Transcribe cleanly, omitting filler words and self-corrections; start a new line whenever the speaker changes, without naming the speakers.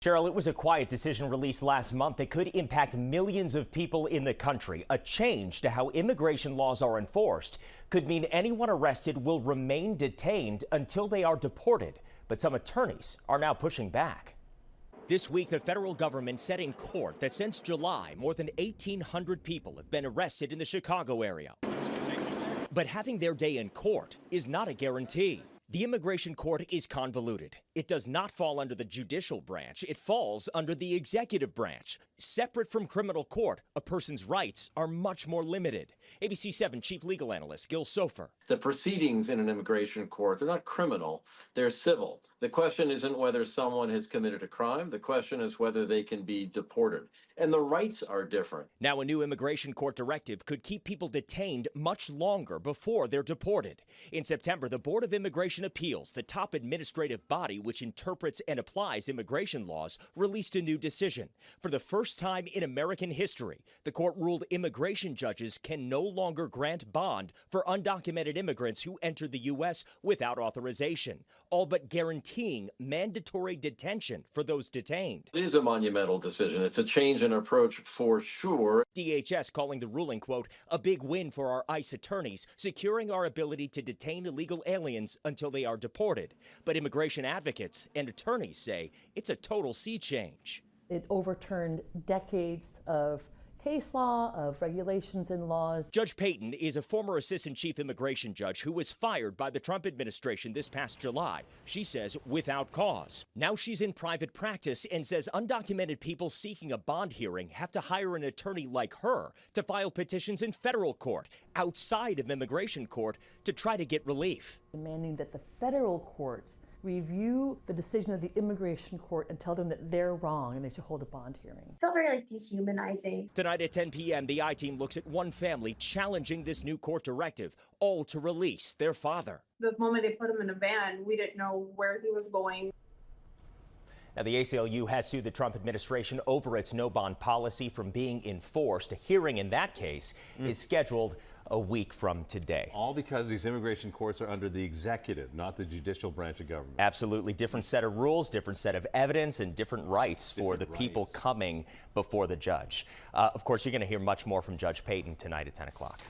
Cheryl, it was a quiet decision released last month that could impact millions of people in the country. A change to how immigration laws are enforced could mean anyone arrested will remain detained until they are deported. But some attorneys are now pushing back. This week, the federal government said in court that since July, more than 1,800 people have been arrested in the Chicago area. But having their day in court is not a guarantee. The immigration court is convoluted. It does not fall under the judicial branch. It falls under the executive branch. Separate from criminal court, a person's rights are much more limited. ABC 7 chief legal analyst Gil Sofer.
The proceedings in an immigration court, they're not criminal, they're civil. The question isn't whether someone has committed a crime. The question is whether they can be deported. And the rights are different.
Now, a new immigration court directive could keep people detained much longer before they're deported. In September, the Board of Immigration Appeals, the top administrative body which interprets and applies immigration laws, released a new decision. For the first time in American history, the court ruled immigration judges can no longer grant bond for undocumented immigrants who enter the U.S. without authorization, all but guaranteeing mandatory detention for those detained.
It is a monumental decision. It's a change in approach for sure.
DHS calling the ruling, quote, a big win for our ICE attorneys, securing our ability to detain illegal aliens until they are deported. But immigration advocates and attorneys say it's a total sea change.
It overturned decades of case law, of regulations and laws.
Judge Payton is a former assistant chief immigration judge who was fired by the Trump administration this past July. She says without cause. Now she's in private practice and says undocumented people seeking a bond hearing have to hire an attorney like her to file petitions in federal court outside of immigration court to try to get relief.
Demanding that the federal courts review the decision of the immigration court and tell them that they're wrong and they should hold a bond hearing.
It felt very dehumanizing.
Tonight at 10 p.m., the I-Team looks at one family challenging this new court directive, all to release their father.
The moment they put him in a van, we didn't know where he was going.
Now, the ACLU has sued the Trump administration over its no-bond policy from being enforced. A hearing in that case is scheduled a week from today.
All because these immigration courts are under the executive, not the judicial branch of government.
Absolutely. Different set of rules, different set of evidence, and different rights for the people coming before the judge. Of course, you're going to hear much more from Judge Payton tonight at 10 o'clock.